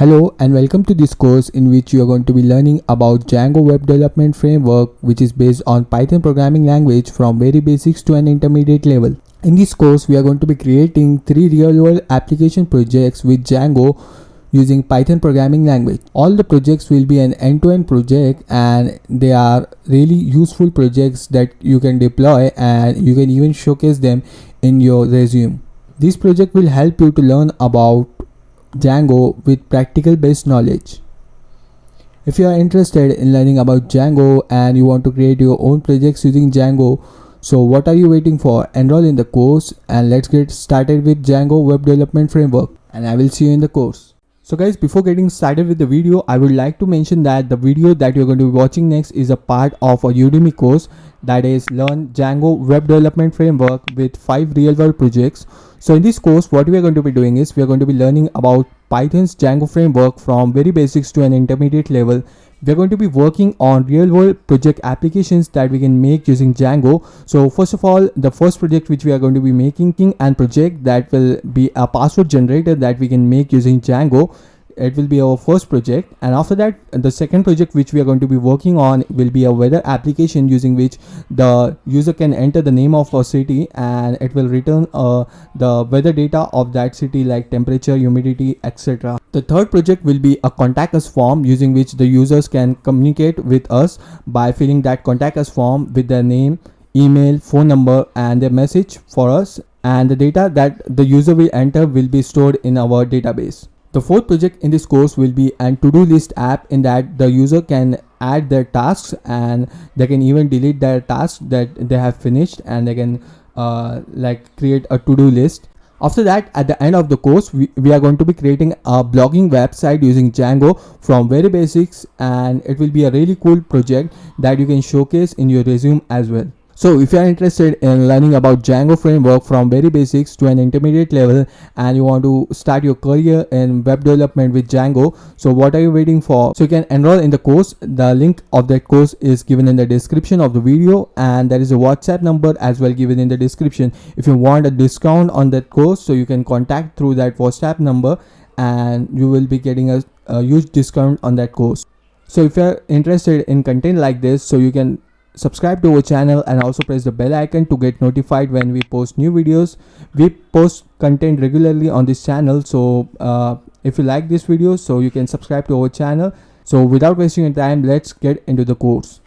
Hello and welcome to this course in which you are going to be learning about Django Web Development Framework, which is based on Python programming language from very basics to an intermediate level. In this course, we are going to be creating 3 real-world application projects with Django using Python programming language. All the projects will be an end-to-end project and they are really useful projects that you can deploy and you can even showcase them in your resume. This project will help you to learn about Django with practical based knowledge. If you are interested in learning about Django and you want to create your own projects using Django, so what are you waiting for? Enroll in the course and let's get started with Django Web Development Framework, and I will see you in the course. So guys, before getting started with the video, I would like to mention that the video that you're going to be watching next is a part of a Udemy course that is Learn Django Web Development Framework with 5 real world projects. So in this course, what we are going to be doing is we are going to be learning about Python's Django framework from very basics to an intermediate level. We are going to be working on real world project applications that we can make using Django. So first of all, the first project which we are going to be making and project that will be a password generator that we can make using Django. It will be our first project, and after that the second project which we are going to be working on will be a weather application using which the user can enter the name of a city and it will return the weather data of that city like temperature, humidity, etc. The third project will be a contact us form using which the users can communicate with us by filling that contact us form with their name, email, phone number and their message for us, and the data that the user will enter will be stored in our database. The fourth project in this course will be an to-do list app, in that the user can add their tasks and they can even delete their tasks that they have finished, and they can create a to-do list. After that, at the end of the course, we are going to be creating a blogging website using Django from very basics, and it will be a really cool project that you can showcase in your resume as well. So if you are interested in learning about Django framework from very basics to an intermediate level and you want to start your career in web development with Django, so what are you waiting for? So you can enroll in the course. The link of that course is given in the description of the video, and there is a WhatsApp number as well given in the description. If you want a discount on that course, so you can contact through that WhatsApp number and you will be getting a huge discount on that course. So if you are interested in content like this, so you can subscribe to our channel and also press the bell icon to get notified when we post new videos. We post content regularly on this channel, so if you like this video, so you can subscribe to our channel. So without wasting your time, let's get into the course.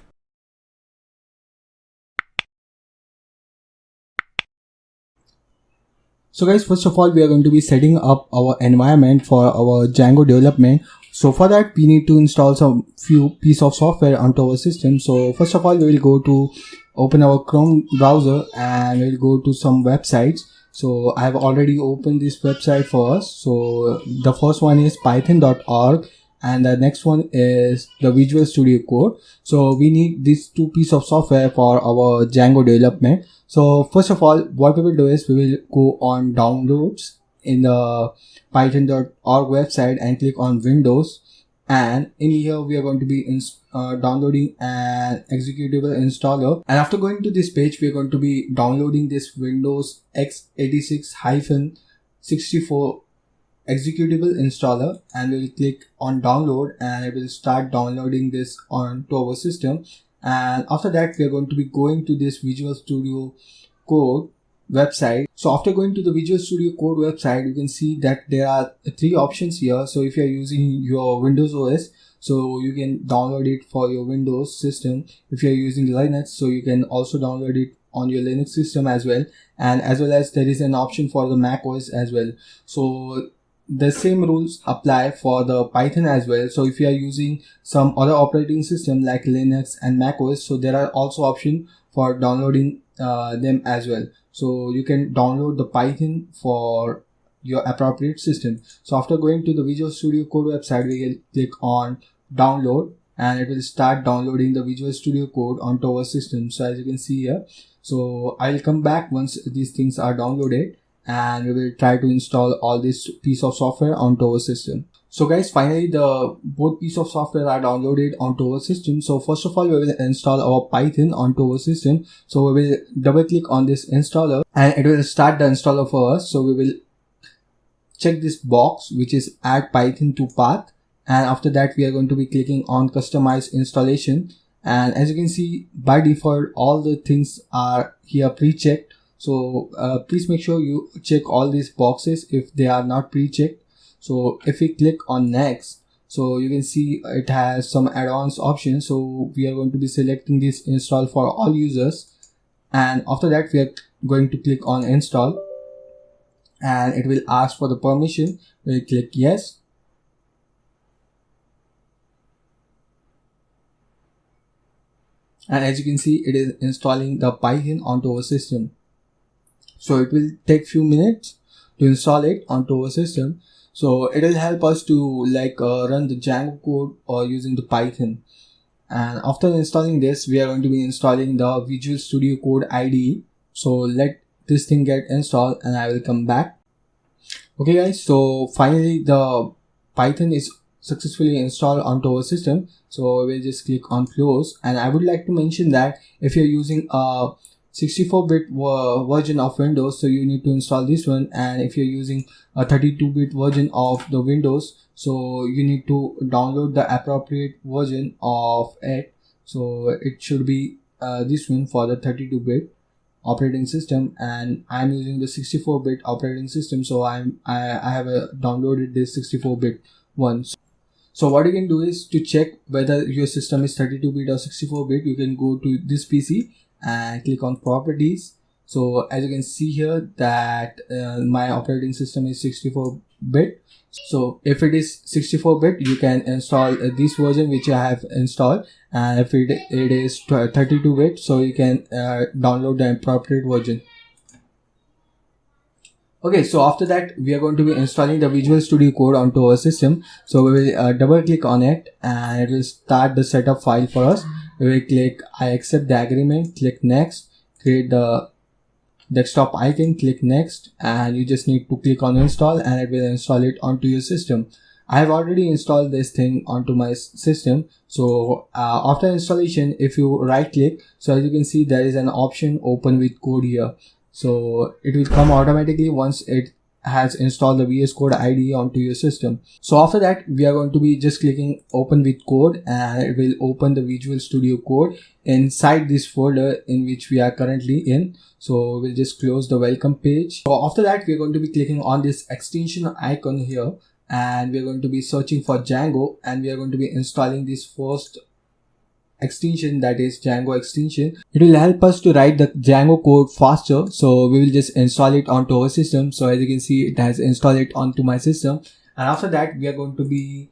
So guys, first of all, we are going to be setting up our environment for our Django development. So for that, we need to install some few piece of software onto our system. So first of all, we will go to open our Chrome browser and we'll go to some websites. So I have already opened this website for us. So the first one is python.org and the next one is the Visual Studio Code. So we need these two pieces of software for our Django development. So first of all, what we will do is we will go on downloads in the python.org website and click on Windows, and in here we are going to be downloading an executable installer. And after going to this page, we are going to be downloading this Windows x86-64 executable installer, and we'll click on download and it will start downloading this onto our system. And after that, we are going to be going to this Visual Studio Code website. So after going to the Visual Studio Code website, you can see that there are 3 options here. So if you are using your Windows OS, so you can download it for your Windows system. If you are using Linux, so you can also download it on your Linux system as well, and as well as there is an option for the Mac OS as well. So the same rules apply for the Python as well. So if you are using some other operating system like Linux and Mac OS, so there are also options for downloading them as well. So you can download the Python for your appropriate system. So after going to the Visual Studio Code website, we will click on download and it will start downloading the Visual Studio Code onto our system. So as you can see here, so I'll come back once these things are downloaded and we will try to install all this piece of software onto our system. So guys, finally the both piece of software are downloaded onto our system. So first of all, we will install our Python onto our system. So we will double click on this installer and it will start the installer for us. So we will check this box which is add Python to path, and after that we are going to be clicking on customize installation. And as you can see, by default all the things are here pre-checked, so please make sure you check all these boxes if they are not pre-checked. So if we click on next, so you can see it has some add-ons options, so we are going to be selecting this install for all users, and after that we are going to click on install, and it will ask for the permission. We'll click yes, and as you can see it is installing the Python onto our system. So it will take few minutes to install it onto our system. So it will help us to run the Django code or using the Python. And after installing this, we are going to be installing the Visual Studio Code IDE. So let this thing get installed and I will come back. Okay guys, so finally the Python is successfully installed onto our system. So we'll just click on close, and I would like to mention that if you're using a 64-bit version of Windows, so you need to install this one, and if you're using a 32-bit version of the Windows, so you need to download the appropriate version of it. So it should be this one for the 32-bit operating system, and I'm using the 64-bit operating system, so I have downloaded this 64-bit one. So what you can do is to check whether your system is 32-bit or 64-bit, you can go to this PC and click on properties. So as you can see here that my operating system is 64-bit. So if it is 64-bit, you can install this version which I have installed, and if it is 32-bit, so you can download the appropriate version. Okay, so after that we are going to be installing the Visual Studio Code onto our system. So we will double click on it, and it will start the setup file for us. We will click I accept the agreement, click next, create the desktop icon, click next, and you just need to click on install, and it will install it onto your system. I have already installed this thing onto my system. So after installation, if you right click, so as you can see there is an option open with code here. So it will come automatically once it has installed the VS Code IDE onto your system. So after that we are going to be just clicking open with code, and it will open the Visual Studio Code inside this folder in which we are currently in. So we'll just close the welcome page. So after that we are going to be clicking on this extension icon here, and we are going to be searching for Django, and we are going to be installing this first extension, that is Django extension. It will help us to write the Django code faster, so we will just install it onto our system. So as you can see, it has installed it onto my system, and after that we are going to be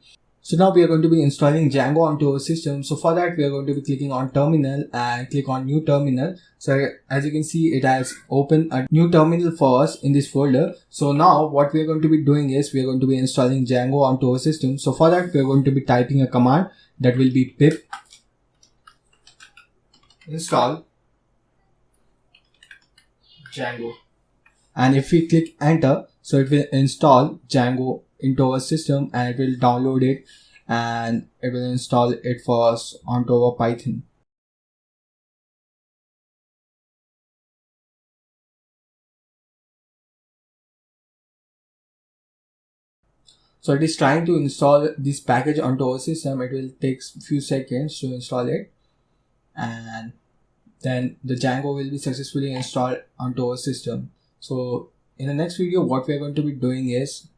now we are going to be installing Django onto our system. So for that we are going to be clicking on terminal and click on new terminal. So as you can see, it has opened a new terminal for us in this folder. So now what we are going to be doing is we are going to be installing Django onto our system. So for that we are going to be typing a command that will be pip install Django, and if we click enter, so it will install Django into our system, and it will download it, and it will install it for us onto our Python. So it is trying to install this package onto our system. It will take few seconds to install it, and then the Django will be successfully installed onto our system. So in the next video what we are going to be doing is,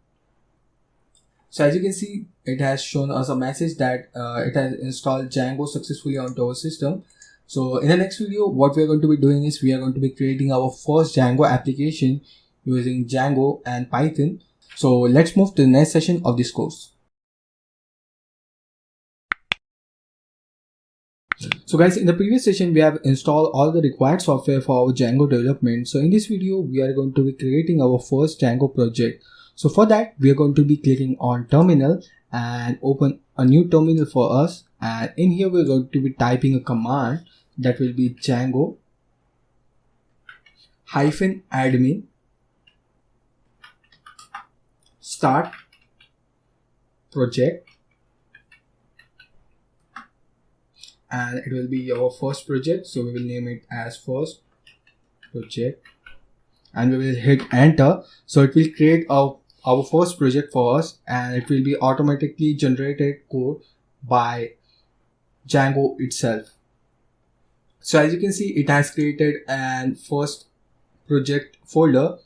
so as you can see, it has shown us a message that it has installed Django successfully onto our system. So in the next video what we are going to be doing is we are going to be creating our first Django application using Django and Python. So let's move to the next session of this course. So guys, in the previous session we have installed all the required software for our Django development. So in this video we are going to be creating our first Django project. So for that we are going to be clicking on terminal and open a new terminal for us, and in here we're going to be typing a command that will be Django -admin start project, and it will be our first project, so we will name it as first project, and we will hit enter. So it will create a our first project for us, and it will be automatically generated code by Django itself. So as you can see, it has created an first project folder,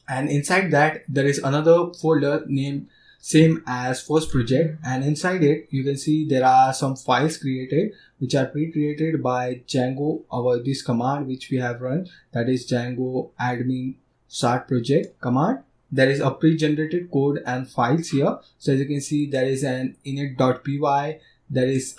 and inside that there is another folder named same as first project, and inside it you can see there are some files created which are pre-created by Django, this command which we have run, that is Django admin start project command. There is a pre-generated code and files here. So as you can see, there is an init.py, there is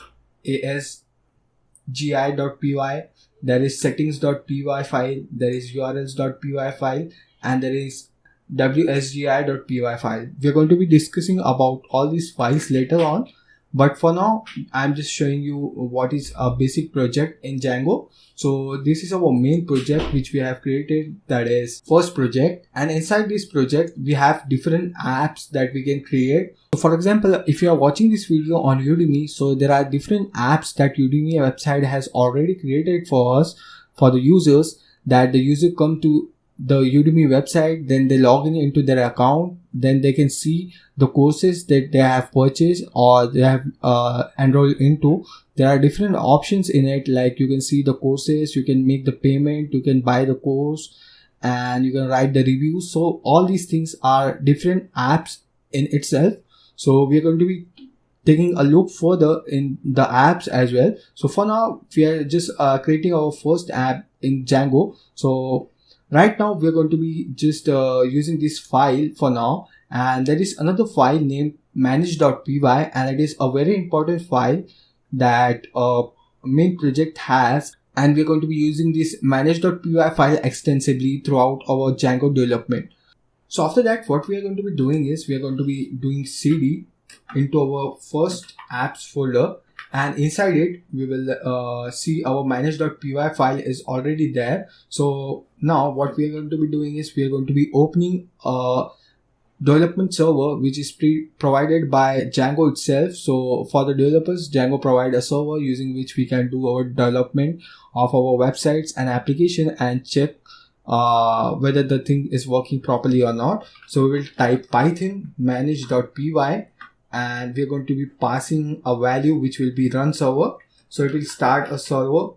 asgi.py, there is settings.py file, there is urls.py file, and there is wsgi.py file. We are going to be discussing about all these files later on, but for now I'm just showing you what is a basic project in Django. So this is our main project which we have created, that is first project, and inside this project we have different apps that we can create. So for example, if you are watching this video on Udemy, so there are different apps that Udemy website has already created for us, for the users, that the user come to the Udemy website, then they log in into their account, then they can see the courses that they have purchased or they have enrolled into. There are different options in it, like you can see the courses, you can make the payment, you can buy the course, and you can write the reviews. So all these things are different apps in itself. So we are going to be taking a look further in the apps as well. So for now we are just creating our first app in Django. So right now we are going to be just using this file for now, and there is another file named manage.py, and it is a very important file that main project has, and we are going to be using this manage.py file extensively throughout our Django development. So after that, what we are going to be doing is we are going to be doing cd into our first apps folder, and inside it we will see our manage.py file is already there. So now what we are going to be doing is we are going to be opening a development server which is provided by Django itself. So for the developers, Django provide a server using which we can do our development of our websites and application and check whether the thing is working properly or not. So we will type python manage.py, and we're going to be passing a value which will be run server. So it will start a server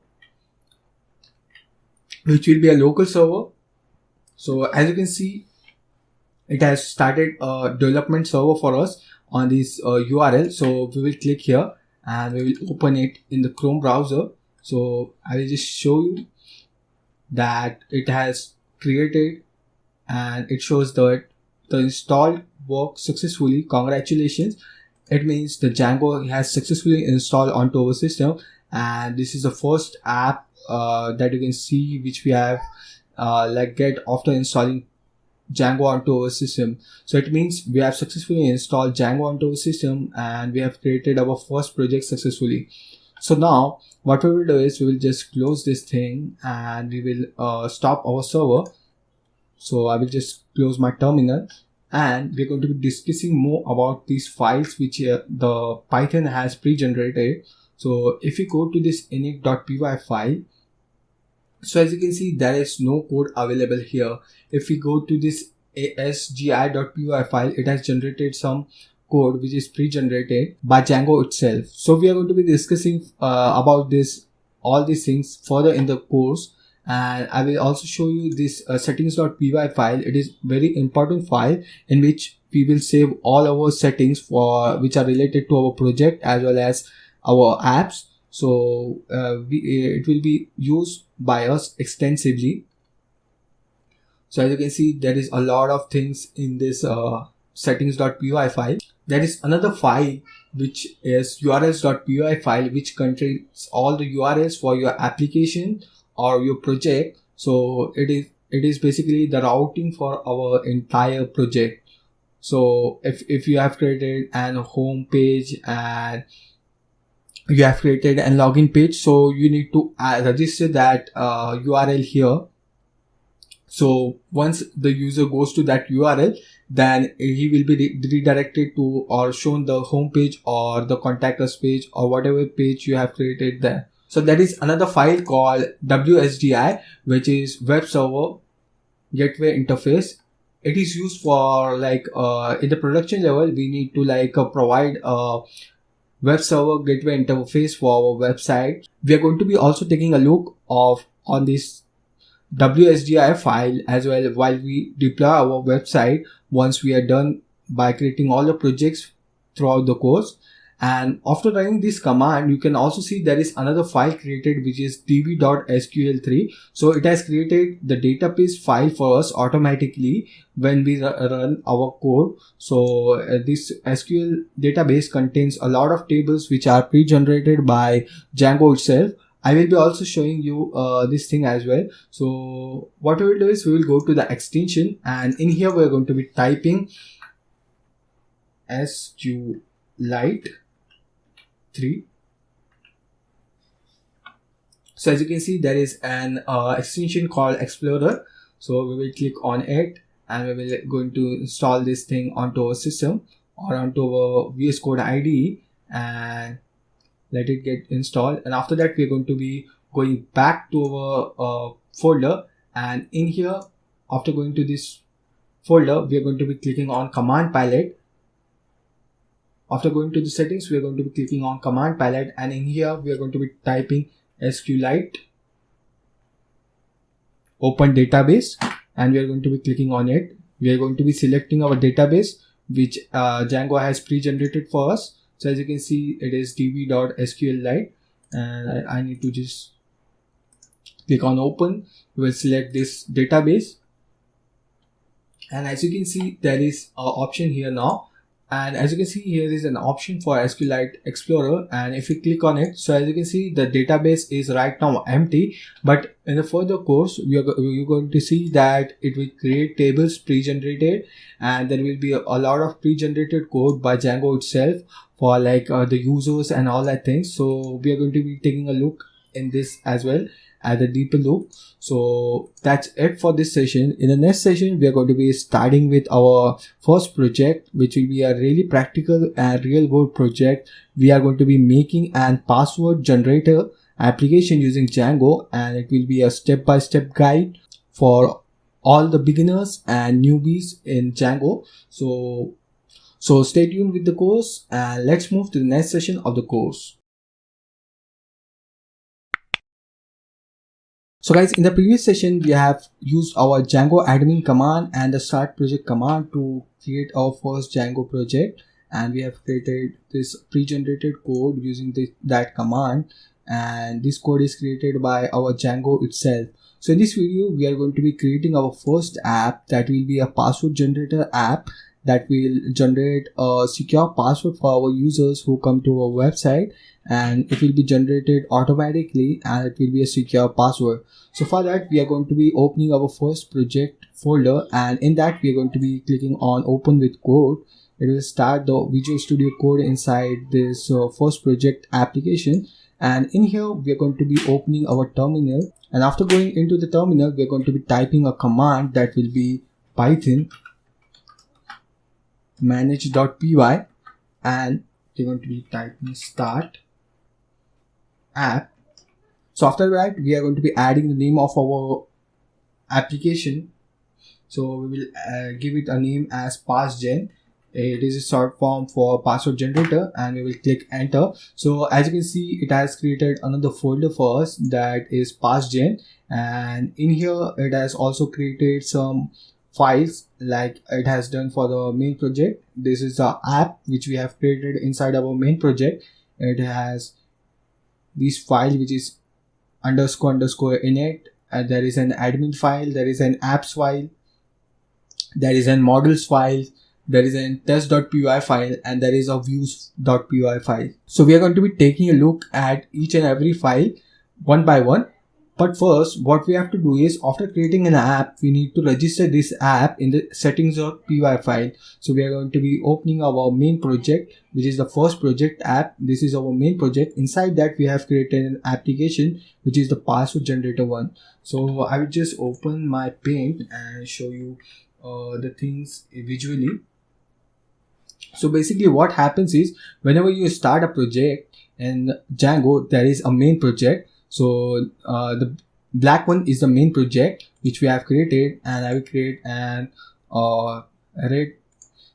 which will be a local server. So as you can see, it has started a development server for us on this URL. So we will click here and we will open it in the Chrome browser. So I will just show you that it has created, and it shows that the install worked successfully. Congratulations. It means the Django has successfully installed onto our system, and this is the first app that you can see which we have get after installing Django onto our system. So it means we have successfully installed Django onto our system, and we have created our first project successfully. So now what we will do is we will just close this thing and we will stop our server. So I will just close my terminal, and we're going to be discussing more about these files which the Python has pre-generated. So if you go to this init.py file, so as you can see, there is no code available here. If we go to this asgi.py file, it has generated some code which is pre-generated by Django itself. So we are going to be discussing about all these things further in the course, and I will also show you this settings.py file. It is very important file in which we will save all our settings for which are related to our project as well as our apps. So it will be used by us extensively. So as you can see, there is a lot of things in this settings.py file. There is another file which is urls.py file, which contains all the URLs for your application or your project. So it is basically the routing for our entire project. So if you have created an home page and you have created a login page, so you need to register that URL here. So once the user goes to that URL, then he will be redirected to or shown the home page or the contact us page or whatever page you have created there. So there is another file called WSGI, which is web server gateway interface. it is used for like in the production level we need to like provide a web server gateway interface for our website. We are going to be also taking a look of on this WSDI file as well while we deploy our website once we are done by creating all the projects throughout the course. And after running this command, you can also see there is another file created which is db.sql3. So it has created the database file for us automatically when we run our code. So this SQL database contains a lot of tables which are pre-generated by Django itself. I will be also showing you this thing as well. So what we will do is we will go to the extension, and in here we are going to be typing SQLite 3. So as you can see, there is an extension called Explorer. So we will click on it and we will going to install this thing onto our system or onto our VS Code IDE and let it get installed. And after that, we are going to be going back to our folder, and in here, after going to this folder, we are going to be clicking on Command Palette. After going to the settings, we are going to be clicking on Command Palette, and in here we are going to be typing SQLite Open Database, and we are going to be clicking on it. We are going to be selecting our database which Django has pre-generated for us. So as you can see, it is db.sqlite, and I need to just click on open. We will select this database, and as you can see, there is an option here now. And as you can see, here is an option for SQLite Explorer, and if you click on it, so as you can see, the database is right now empty, but in the further course you're going to see that it will create tables pre-generated, and there will be a lot of pre-generated code by Django itself for like the users and all that things. So we are going to be taking a look in this as well at a deeper look. So that's it for this session. In the next session, we are going to be starting with our first project, which will be a really practical and real world project. We are going to be making an password generator application using Django, and it will be a step-by-step guide for all the beginners and newbies in Django. So stay tuned with the course, and let's move to the next session of the course. So guys, in the previous session, we have used our Django admin command and the start project command to create our first Django project, and we have created this pre-generated code using that command, and this code is created by our Django itself. So in this video, we are going to be creating our first app that will be a password generator app that will generate a secure password for our users who come to our website, and it will be generated automatically and it will be a secure password. So for that, we are going to be opening our first project folder, and in that we are going to be clicking on open with code. It will start the Visual Studio Code inside this first project application, and in here we are going to be opening our terminal, and after going into the terminal we are going to be typing a command that will be python manage.py, and we're going to be typing start app. So after that, we are going to be adding the name of our application. So we will give it a name as passgen. It is a short form for password generator, and we will click enter. So as you can see, it has created another folder for us that is passgen, and in here it has also created some files like it has done for the main project. This is the app which we have created inside our main project. It has this file which is __ init, and there is an admin file, there is an apps file, there is an models file, there is an test.py file, and there is a views.py file. So we are going to be taking a look at each and every file one by one. But first, what we have to do is, after creating an app, we need to register this app in the settings.py file. So we are going to be opening our main project, which is the first project app. This is our main project. Inside that, we have created an application, which is the password generator one. So I will just open my Paint and show you the things visually. So basically what happens is, whenever you start a project in Django, there is a main project. So the black one is the main project which we have created, and I will create an red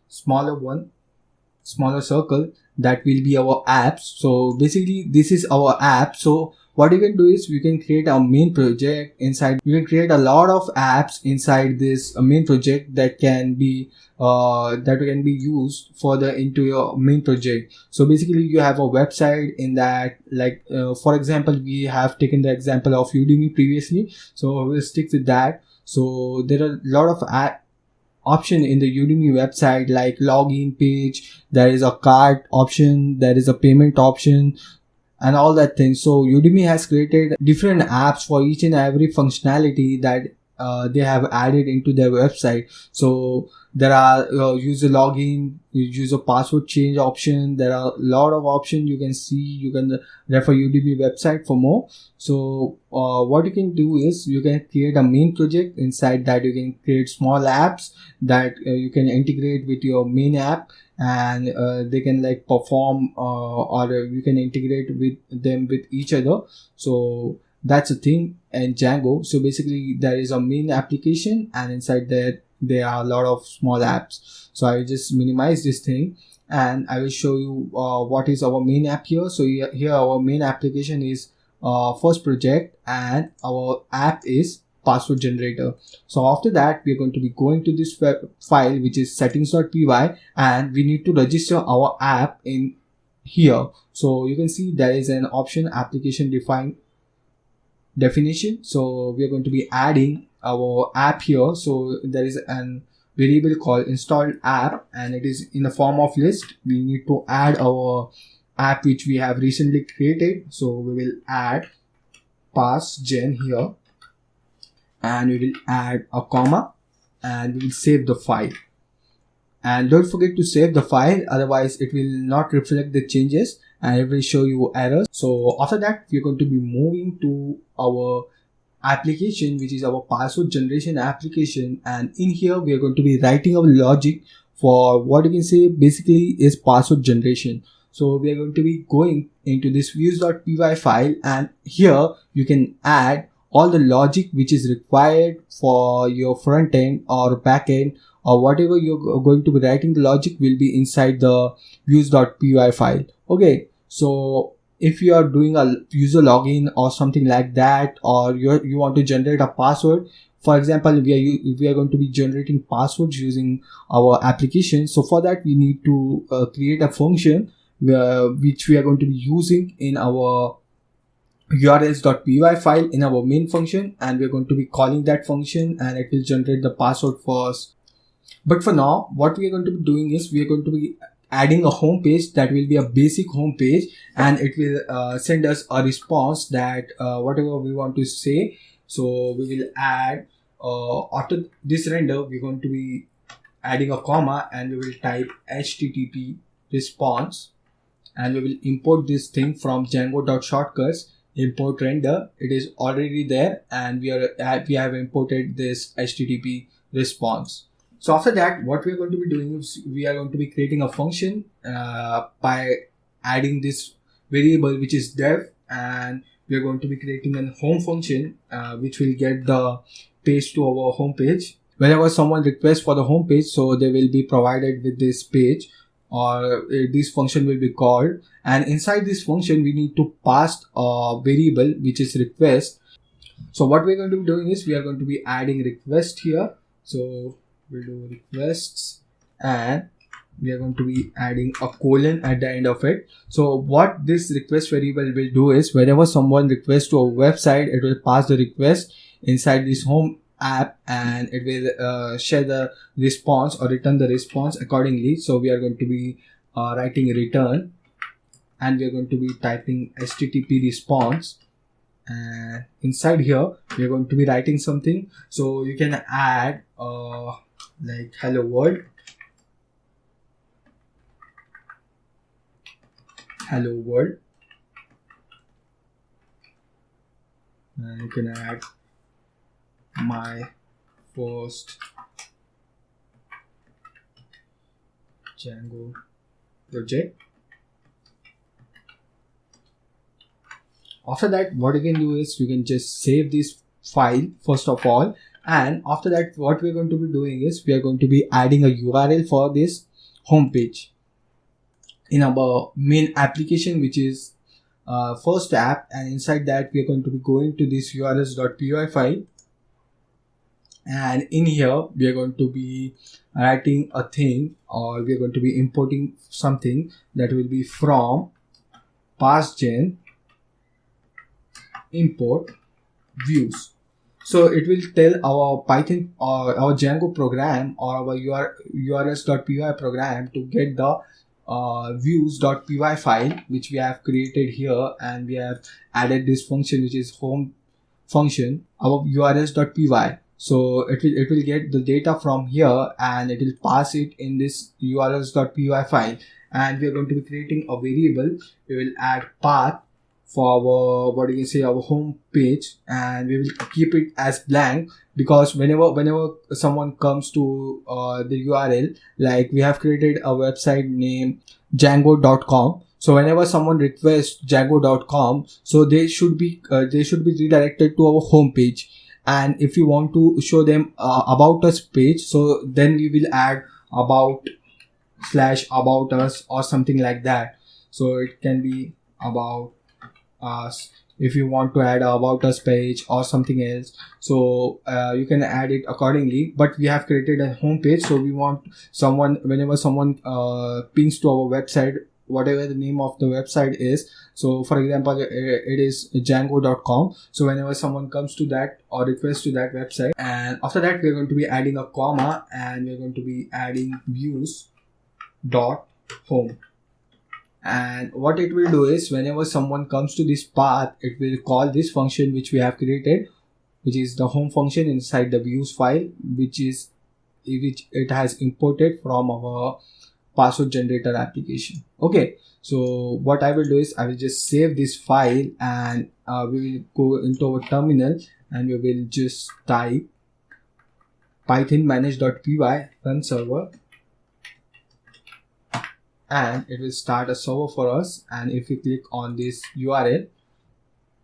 smaller circle, that will be our apps. So basically this is our app. So what you can do is you can create a main project inside. You can create a lot of apps inside this main project that can be used further into your main project. So basically you have a website in that, like for example, we have taken the example of Udemy previously, so we'll stick with that. So there are a lot of option in the Udemy website, like login page, there is a cart option, there is a payment option, and all that thing. So Udemy has created different apps for each and every functionality that they have added into their website. So there are user login, user password change option. There are a lot of options you can see. You can refer Udemy website for more. So what you can do is you can create a main project. Inside that you can create small apps that you can integrate with your main app, and they can like perform or you can integrate with them with each other. So that's a thing in Django. So basically there is a main application, and inside that there are a lot of small apps. So I will just minimize this thing and I will show you what is our main app here. So here our main application is first project, and our app is password generator. So after that we are going to be going to this file which is settings.py, and we need to register our app in here. So you can see there is an option application definition. So we are going to be adding our app here. So there is an variable called installed app, and it is in the form of list. We need to add our app which we have recently created. So we will add passgen here, and we will add a comma, and we will save the file. And don't forget to save the file, otherwise it will not reflect the changes and it will show you errors. So after that we're going to be moving to our application, which is our password generation application, and in here we are going to be writing our logic for what you can say basically is password generation. So we are going to be going into this views.py file, and here you can add all the logic which is required for your front end or back end, or whatever you're going to be writing the logic will be inside the views.py file. Okay, so if you are doing a user login or something like that, or you want to generate a password, for example, we are going to be generating passwords using our application. So for that we need to create a function which we are going to be using in our urls.py file in our main function, and we're going to be calling that function, and it will generate the password for us. But for now what we are going to be doing is we are going to be adding a home page that will be a basic home page, and it will send us a response that whatever we want to say. So we will add after this render we're going to be adding a comma, and we will type http response, and we will import this thing from django.shortcuts, import render. It is already there, and we have imported this http response. So after that what we are going to be doing is we are going to be creating a function by adding this variable which is dev, and we are going to be creating a home function which will get the page to our home page. Whenever someone requests for the home page, so they will be provided with this page, or this function will be called, and inside this function we need to pass a variable which is request. So what we're going to be doing is we are going to be adding request here. So we'll do requests, and we are going to be adding a colon at the end of it. So what this request variable will do is whenever someone requests to a website, it will pass the request inside this home app, and it will share the response or return the response accordingly. So we are going to be writing return, and we are going to be typing http response, and inside here we are going to be writing something. So you can add like hello world, and you can add my first Django project. After that what you can do is you can just save this file first of all, And after that, what we're going to be doing is we are going to be adding a URL for this home page in our main application, which is first app. And inside that, we are going to be going to this urls.py file, and in here we are going to be writing a thing, or we are going to be importing something that will be from PassGen import views. So it will tell our Python or our Django program or our urls.py program to get the views.py file which we have created here, and we have added this function which is home function, our urls.py. So it will get the data from here and it will pass it in this urls.py file, and we are going to be creating a variable. We will add path for our our home page, and we will keep it as blank, because whenever someone comes to the URL, like we have created a website named django.com. So whenever someone requests django.com, so they should be redirected to our home page. And if you want to show them about us page, so then we will add about us or something like that. So it can be about us. If you want to add a about us page or something else, so you can add it accordingly. But we have created a home page, so we want someone, whenever someone pings to our website, whatever the name of the website is, so for example it is django.com, so whenever someone comes to that or requests to that website, and after that we're going to be adding a comma, and we're going to be adding views dot home. And what it will do is, whenever someone comes to this path, it will call this function which we have created, which is the home function inside the views file, which it has imported from our password generator application. Okay, so what I will do is I will just save this file, and we will go into our terminal, and we will just type python manage.py run server, and it will start a server for us. And if we click on this URL,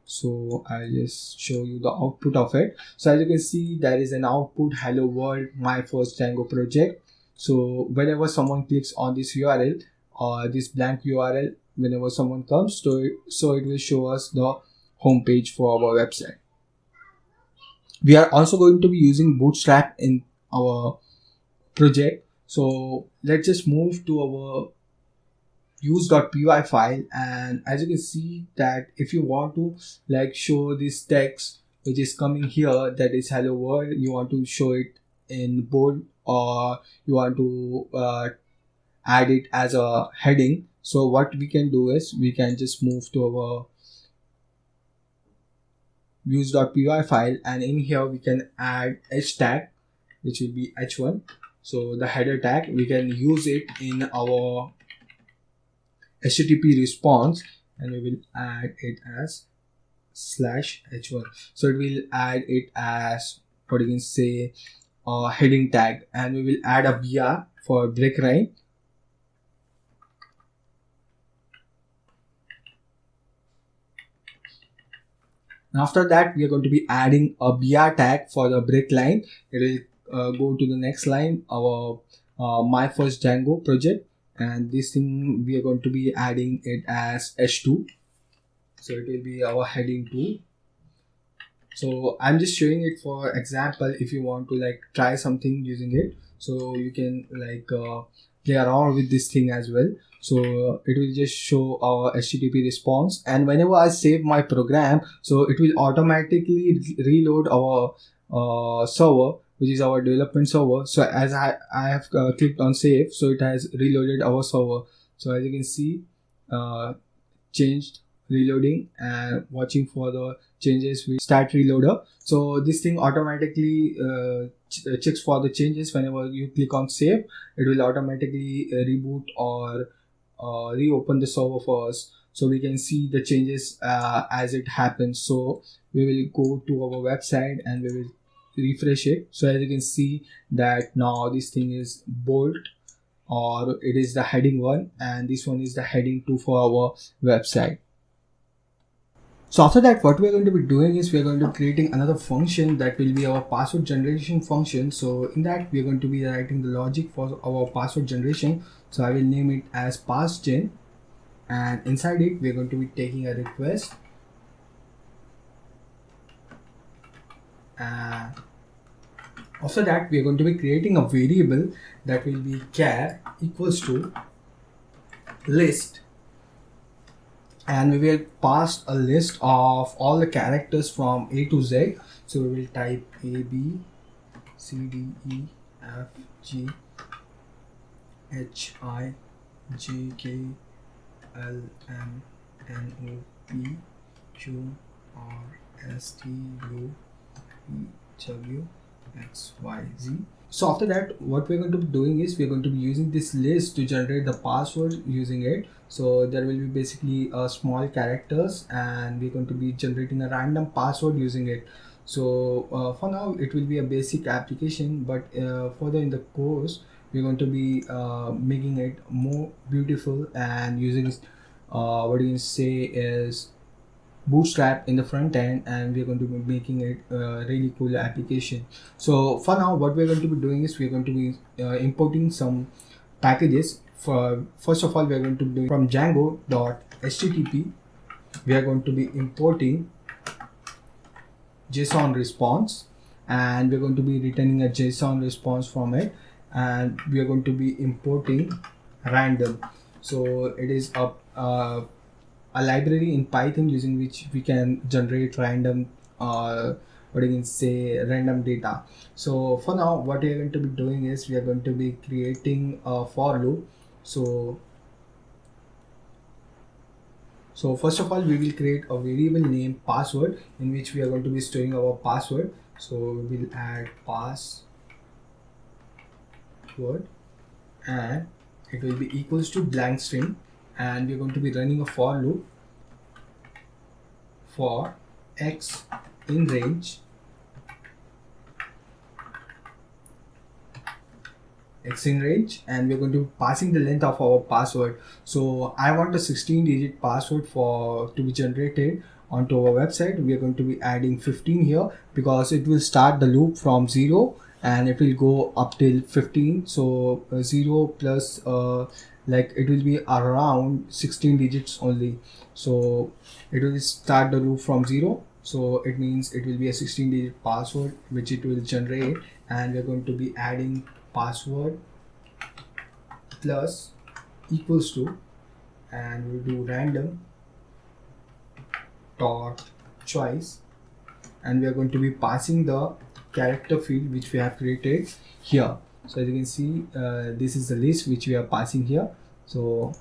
so I'll just show you the output of it. So as you can see, there is an output, hello world, my first Django project. So whenever someone clicks on this URL or this blank URL, whenever someone comes to it, so it will show us the home page for our website. We are also going to be using Bootstrap in our project. So let's just move to our use.py file, and as you can see that if you want to like show this text which is coming here, that is hello world, you want to show it in bold, or you want to add it as a heading. So what we can do is we can just move to our views.py file, and in here we can add h tag, which will be h1. So the header tag, we can use it in our HTTP response, and we will add it as /h1. So it will add it as what you can say heading tag, and we will add a BR for break line. And after that, we are going to be adding a BR tag for the break line. It will go to the next line, our my first Django project. And this thing we are going to be adding it as h2, so it will be our heading 2. So I'm just showing it for example. If you want to like try something using it, so you can like play around with this thing as well. So it will just show our HTTP response, and whenever I save my program, so it will automatically reload our server, which is our development server. So as I have clicked on save, so it has reloaded our server. So as you can see, changed, reloading, and watching for the changes with start reloader. So this thing automatically checks for the changes. Whenever you click on save, it will automatically reboot or reopen the server for us, so we can see the changes as it happens. So we will go to our website and we will refresh it. So as you can see that now this thing is bold, or it is the heading 1, and this one is the heading 2 for our website. So after that, what we're going to be doing is we're going to be creating another function that will be our password generation function. So in that, we're going to be writing the logic for our password generation. So I will name it as passgen, and inside it, we're going to be taking a request. And after that, we are going to be creating a variable that will be char equals to list, and we will pass a list of all the characters from A to Z. So we will type A, B, C, D, E, F, G, H, I, J, K, L, M, N, O, P, Q, R, S, T, U, V, W, X, Y, Z. So after that, what we're going to be doing is we're going to be using this list to generate the password using it. So there will be basically small characters, and we're going to be generating a random password using it. So for now, it will be a basic application, but further in the course, we're going to be making it more beautiful and using what you can say is Bootstrap in the front end, and we're going to be making it a really cool application. So for now, what we're going to be doing is we're going to be importing some packages. For first of all, we're going to be doing from Django.http. We are going to be importing JSON response, and we're going to be returning a JSON response from it, and we are going to be importing random. So it is a library in Python using which we can generate random what you can say random data. So for now, what we are going to be doing is we are going to be creating a for loop. So first of all, we will create a variable named password in which we are going to be storing our password. So we will add password, and it will be equals to blank string, and we're going to be running a for loop for x in range and we're going to be passing the length of our password. So I want a 16-digit password to be generated onto our website. We are going to be adding 15 here because it will start the loop from 0 and it will go up till 15. So 0 plus like it will be around 16 digits only. So it will start the loop from 0. So it means it will be a 16-digit password which it will generate, and we're going to be adding password plus equals to, and we'll do random dot choice, and we are going to be passing the character field which we have created here. So as you can see, this is the list which we are passing here. So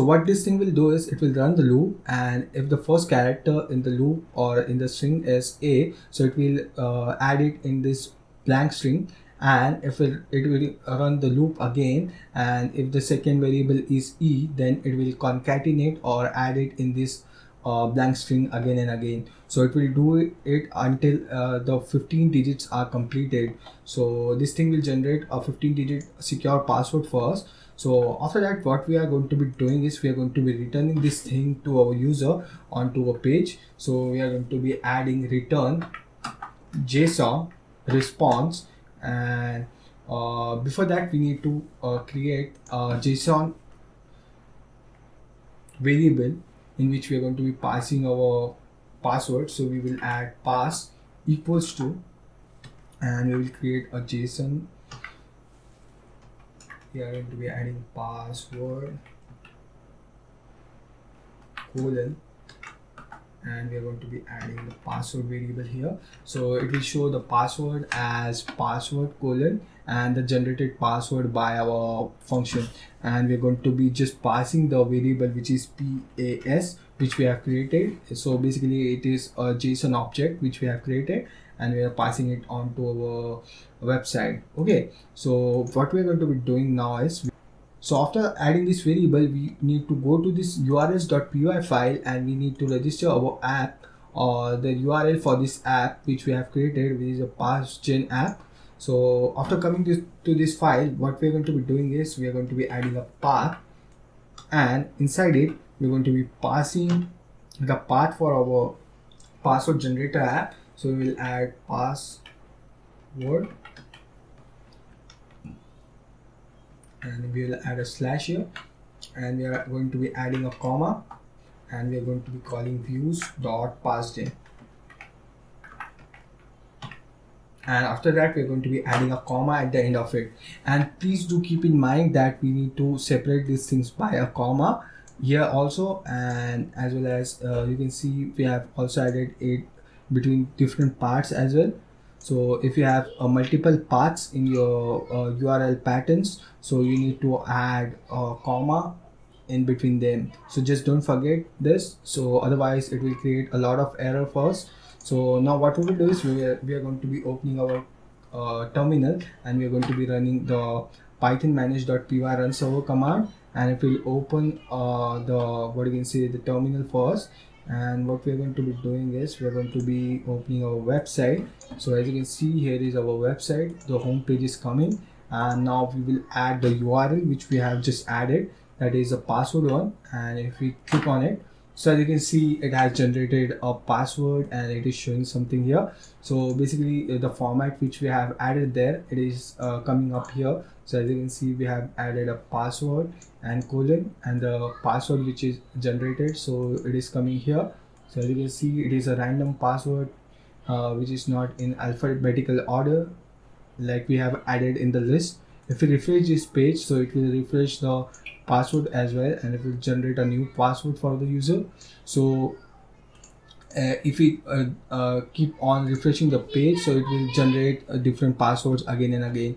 what this thing will do is it will run the loop, and if the first character in the loop or in the string is A, so it will add it in this blank string, and if it will run the loop again, and if the second variable is E, then it will concatenate or add it in this blank string again and again. So it will do it until the 15 digits are completed. So this thing will generate a 15-digit secure password first. So after that, what we are going to be doing is we are going to be returning this thing to our user onto a page. So we are going to be adding return JSON response, and before that we need to create a JSON variable in which we are going to be passing our password. So we will add pass equals to, and we will create a JSON. We are going to be adding password colon, and we are going to be adding the password variable here. So it will show the password as password colon and the generated password by our function, and we're going to be just passing the variable which is PAS which we have created. So basically it is a JSON object which we have created, and we are passing it onto our website. Okay, so what we're going to be doing now is, so after adding this variable, we need to go to this urls.py file, and we need to register our app or the URL for this app which we have created, which is a passgen app. So after coming to this file, what we're going to be doing is we are going to be adding a path, and inside it we're going to be passing the path for our password generator app. So we will add password and we will add a slash here, and we are going to be adding a comma, and we are going to be calling views.passgen. And after that, we're going to be adding a comma at the end of it. And please do keep in mind that we need to separate these things by a comma here also, and as well as you can see we have also added it between different parts as well. So if you have multiple paths in your URL patterns, so you need to add a comma in between them. So just don't forget this, so otherwise it will create a lot of error for us. So now what we will do is we are going to be opening our terminal, and we are going to be running the python manage.py run server command, and it will open the what you can say the terminal for us. And what we are going to be doing is we are going to be opening our website. So as you can see, here is our website, the home page is coming, and now we will add the URL which we have just added, that is a password one. And if we click on it, so as you can see it has generated a password and it is showing something here. So basically the format which we have added there, it is coming up here. So as you can see, we have added a password and colon and the password which is generated, so it is coming here. So as you can see, it is a random password which is not in alphabetical order like we have added in the list. If we refresh this page, so it will refresh the password as well, and it will generate a new password for the user. So if we keep on refreshing the page, so it will generate different passwords again and again.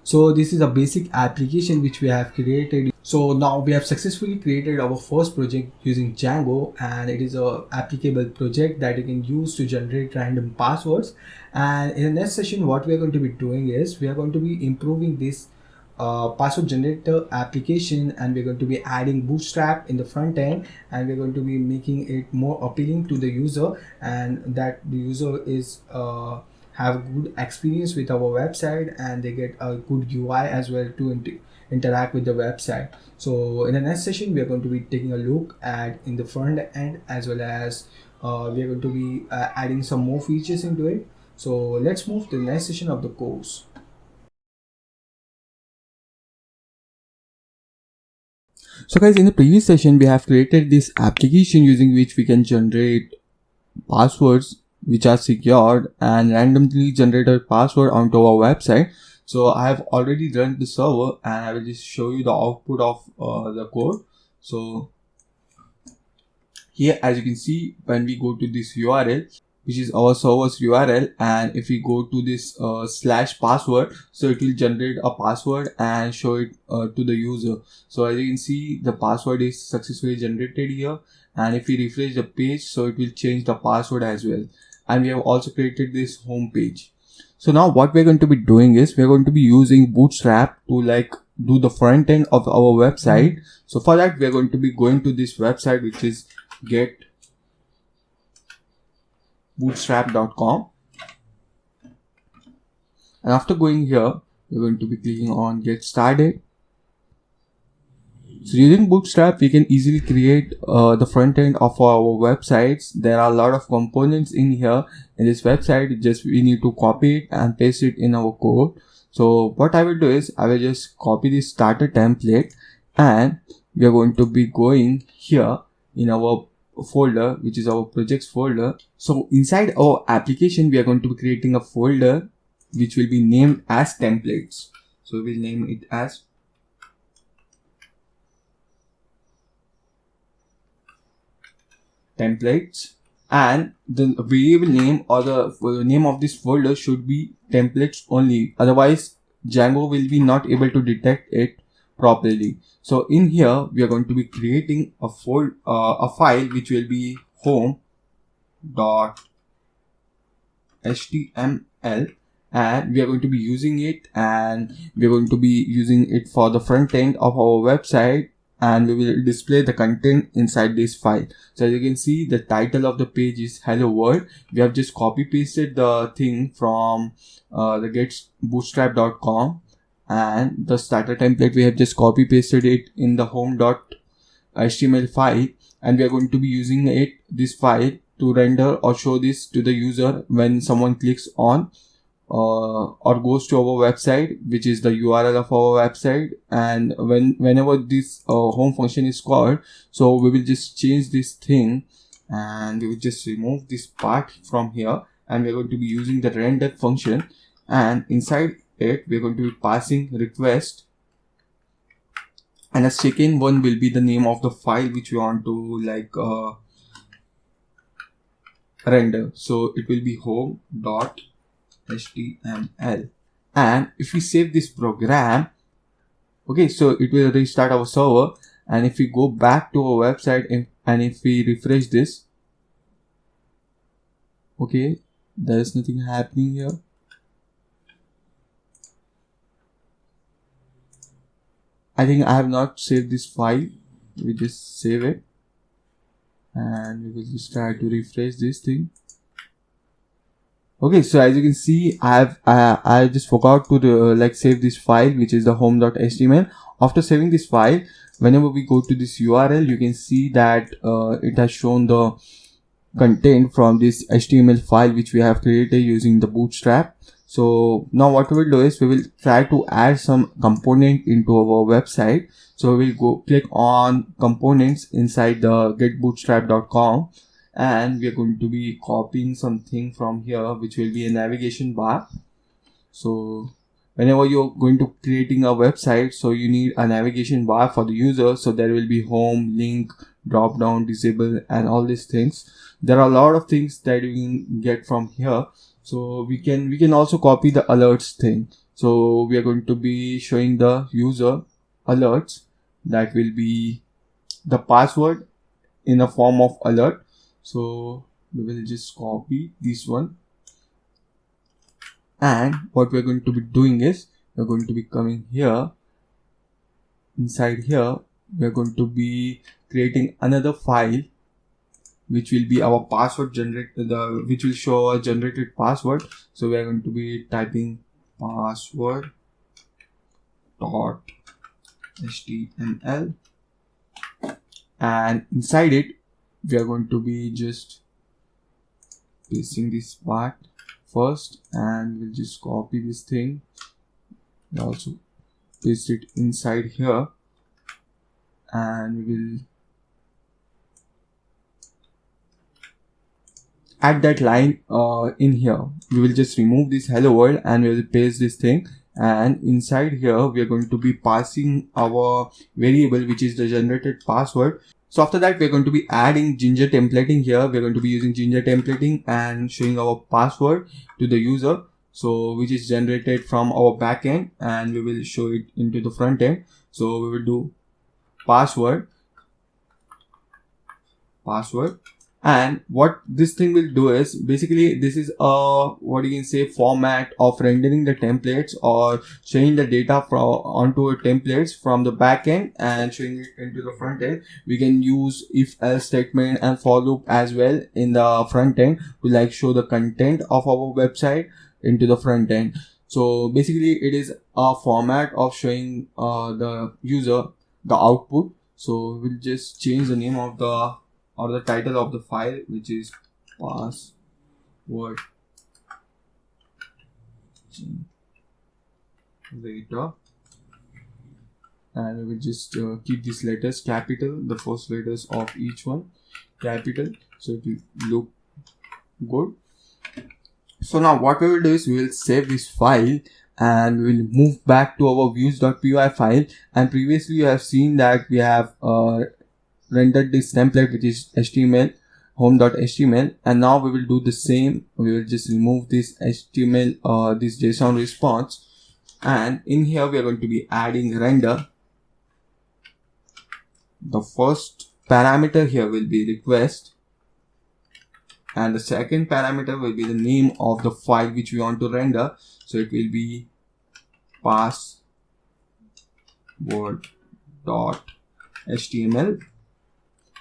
So this is a basic application which we have created. So now we have successfully created our first project using Django, and it is a applicable project that you can use to generate random passwords. And in the next session, what we are going to be doing is we are going to be improving this password generator application, and we're going to be adding Bootstrap in the front end, and we're going to be making it more appealing to the user, and that the user is have good experience with our website, and they get a good UI as well to interact with the website. So in the next session, we are going to be taking a look at in the front end, as well as we are going to be adding some more features into it. So let's move to the next session of the course. So guys, in the previous session, we have created this application using which we can generate passwords which are secured and randomly generate a password onto our website. So I have already run the server, and I will just show you the output of the code. So here, as you can see, when we go to this URL, which is our server's URL, and if we go to this slash password, so it will generate a password and show it to the user. So as you can see, the password is successfully generated here, and if we refresh the page, so it will change the password as well. And we have also created this home page. So now what we're going to be doing is we're going to be using Bootstrap to do the front end of our website. So for that, we're going to be going to this website, which is getbootstrap.com, and after going here, we're going to be clicking on get started. So using Bootstrap, we can easily create the front end of our websites. There are a lot of components in here in this website. Just we need to copy it and paste it in our code. So what I will do is I will just copy this starter template, and we are going to be going here in our folder, which is our projects folder. So inside our application, we are going to be creating a folder which will be named as templates. So we'll name it as templates, and the variable name or the name of this folder should be templates only, otherwise Django will be not able to detect it properly. So in here, we are going to be creating a file which will be home.html, and we are going to be using it, and we are going to be using it for the front end of our website, and we will display the content inside this file. So as you can see, the title of the page is hello world. We have just copy pasted the thing from the getbootstrap.com, and the starter template, we have just copy pasted it in the home.html HTML file, and we are going to be using this file to render or show this to the user when someone clicks on or goes to our website, which is the URL of our website. And whenever this home function is called, so we will just change this thing, and we will just remove this part from here, and we are going to be using the render function, and inside it we are going to be passing request, and the second one will be the name of the file which we want to render. So it will be home.html. And if we save this program, okay, so it will restart our server. And if we go back to our website and if we refresh this, okay, there is nothing happening here. I think I have not saved this file. We just save it, and we will just try to refresh this thing. Okay, so as you can see, I just forgot to save this file, which is the home.html. After saving this file, whenever we go to this URL, you can see that it has shown the content from this HTML file which we have created using the Bootstrap. So now what we will do is we will try to add some component into our website. So we will go click on components inside the getbootstrap.com, and we are going to be copying something from here, which will be a navigation bar. So whenever you're going to creating a website, so you need a navigation bar for the user. So there will be home, link, drop down, disable, and all these things. There are a lot of things that you can get from here. So we can also copy the alerts thing. So we are going to be showing the user alerts, that will be the password in a form of alert. So we will just copy this one, and what we're going to be doing is we're going to be coming here. Inside here we're going to be creating another file which will be our password which will show a generated password. So we are going to be typing password.html, and inside it we are going to be just pasting this part first, and we'll just copy this thing and also paste it inside here, and we will add that line in here. We will just remove this hello world and we will paste this thing, and inside here we are going to be passing our variable which is the generated password. So after that we are going to be adding Jinja templating here. We are going to be using Jinja templating and showing our password to the user, so which is generated from our backend, and we will show it into the front end. So we will do password, and what this thing will do is basically this is a format of rendering the templates or showing the data onto a templates from the backend and showing it into the front end. We can use if else statement and for loop as well in the front end to show the content of our website into the front end. So basically it is a format of showing the user the output. So we'll just change the name of the title of the file, which is password generator, and we will just keep these letters capital, the first letters of each one capital, so it will look good. So now what we will do is we will save this file and we will move back to our views.py file. And previously you have seen that we have rendered this template which is HTML, home.html, and now we will do the same. We will just remove this HTML, this JSON response, and in here we are going to be adding render. The first parameter here will be request, and the second parameter will be the name of the file which we want to render. So it will be password.html,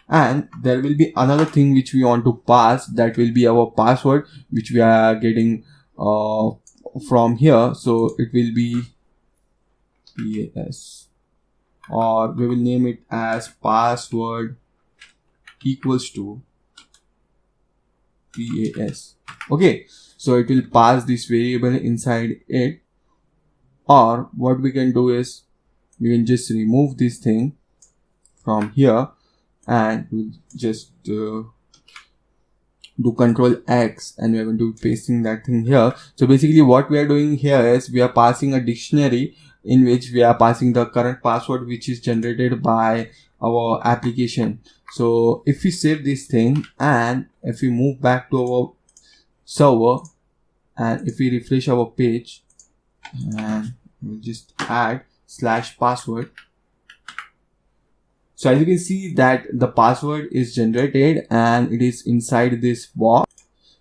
and there will be another thing which we want to pass, that will be our password which we are getting from here. So it will be or we will name it as password equals to PAS. Okay, so it will pass this variable inside it, or what we can do is we can just remove this thing from here and we'll just do Control X and we are going to be pasting that thing here. So basically what we are doing here is we are passing a dictionary in which we are passing the current password which is generated by our application. So if we save this thing and if we move back to our server and if we refresh our page and we'll just add /password. So as you can see that the password is generated and it is inside this box.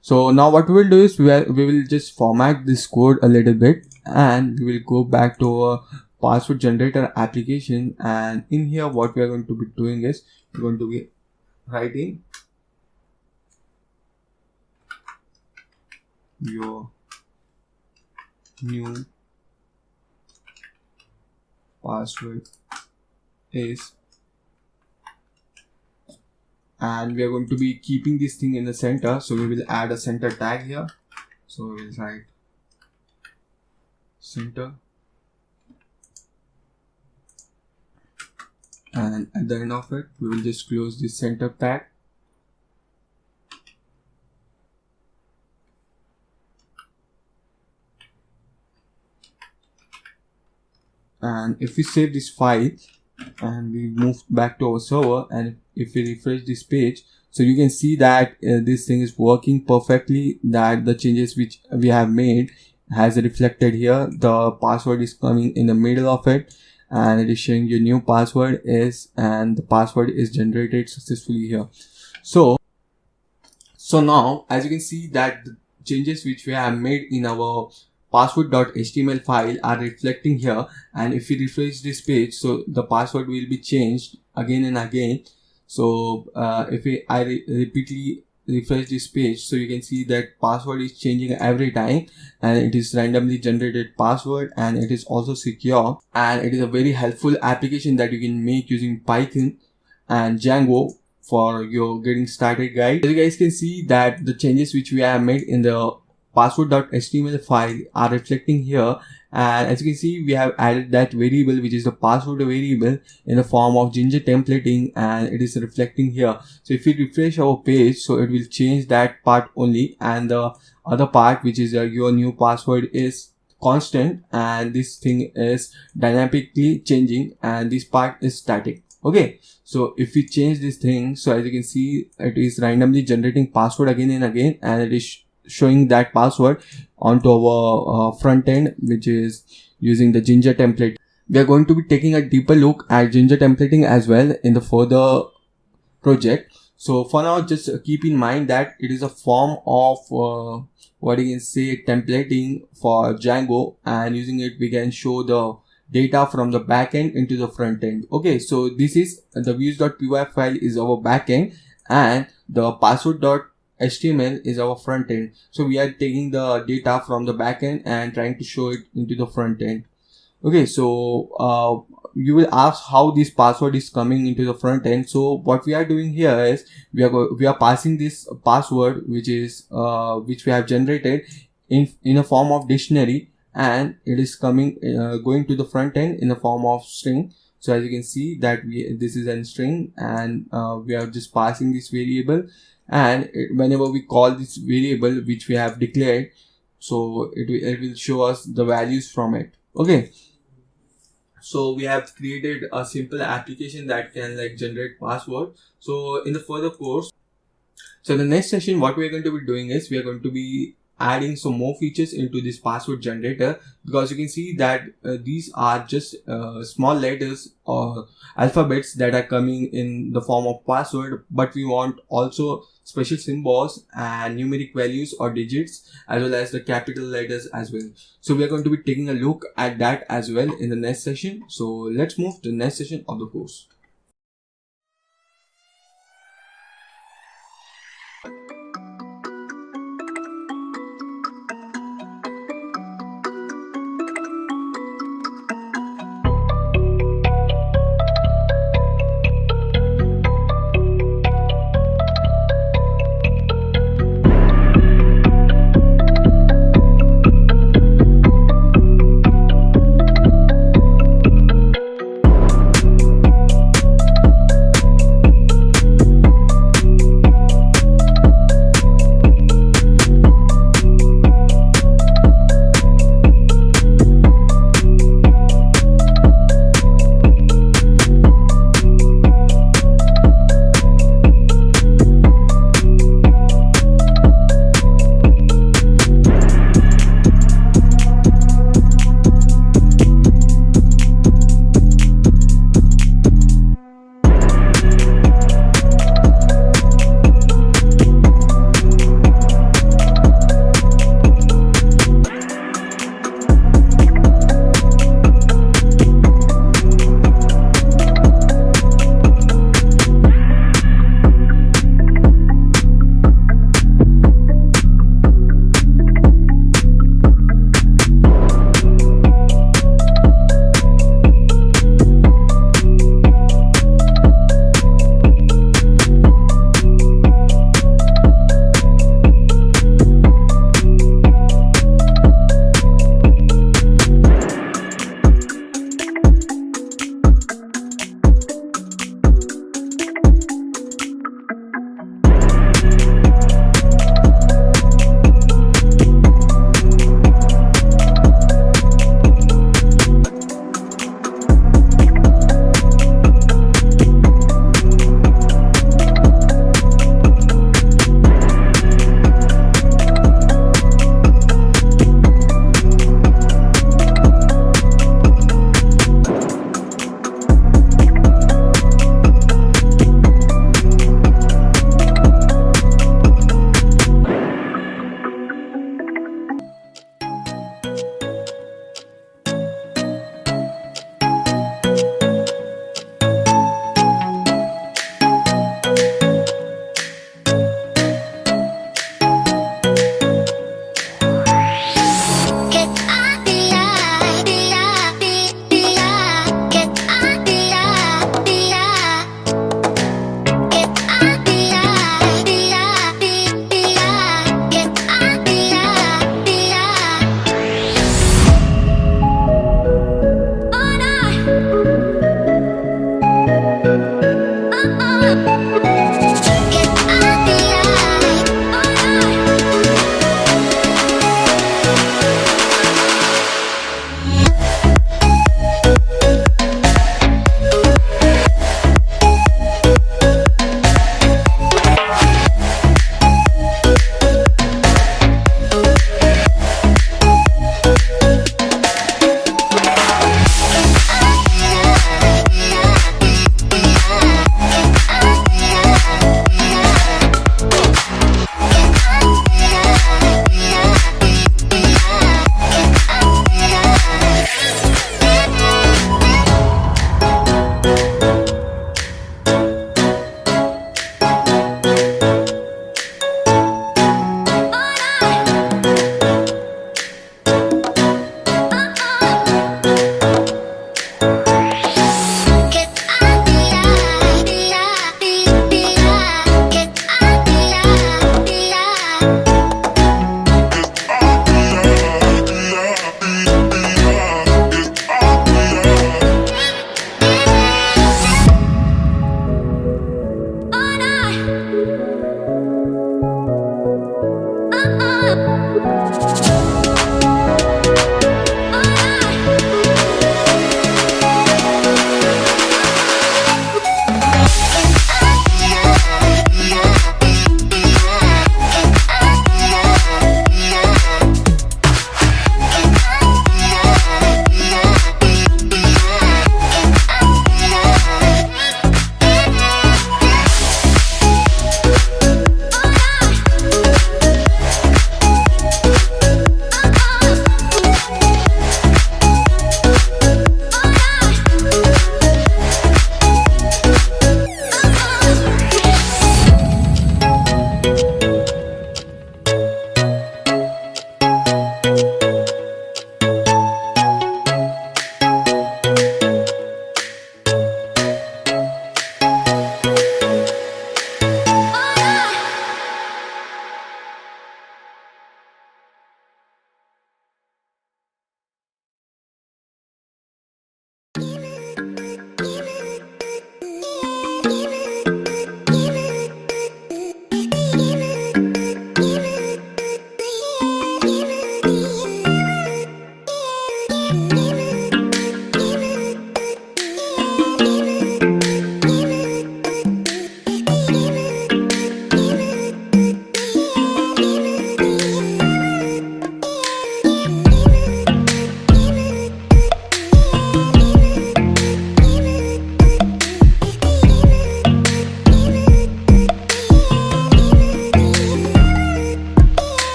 So now what we will do is we will just format this code a little bit and we will go back to our password generator application, and in here what we are going to be doing is we're going to be writing your new password is, and we are going to be keeping this thing in the center, so we will add a center tag here. So we will write center, and at the end of it we will just close this center tag. And if we save this file and we move back to our server and if we refresh this page, so you can see that this thing is working perfectly, that the changes which we have made has reflected here. The password is coming in the middle of it and it is showing your new password is, and the password is generated successfully here. So now as you can see that the changes which we have made in our password.html file are reflecting here, and if we refresh this page, so the password will be changed again and again. So if I repeatedly refresh this page, so you can see that password is changing every time and it is randomly generated password, and it is also secure, and it is a very helpful application that you can make using Python and Django for your getting started guide. As you guys can see that the changes which we have made in the password.html file are reflecting here, and as you can see we have added that variable which is the password variable in the form of Jinja templating, and it is reflecting here. So if we refresh our page, so it will change that part only, and the other part which is your new password is constant and this thing is dynamically changing and this part is static. Okay, so if we change this thing, so as you can see it is randomly generating password again and again, and it is showing that password onto our front end which is using the Jinja template. We are going to be taking a deeper look at Jinja templating as well in the further project. So for now just keep in mind that it is a form of what you can say templating for Django, and using it we can show the data from the backend into the front end. Okay, so this is the views.py file is our backend and the password.html is our front end. So we are taking the data from the backend and trying to show it into the front end. Okay, so you will ask how this password is coming into the front end. So what we are doing here is we are passing this password which is which we have generated in a form of dictionary, and it is coming going to the front end in the form of string. So as you can see that this is a string, and we are just passing this variable, and whenever we call this variable which we have declared, so it will show us the values from it. Okay, so we have created a simple application that can like generate password. So in the further course, so the next session what we are going to be doing is we are going to be adding some more features into this password generator, because you can see that these are just small letters or alphabets that are coming in the form of password, but we want also special symbols and numeric values or digits as well as the capital letters as well. So we are going to be taking a look at that as well in the next session. So let's move to the next session of the course.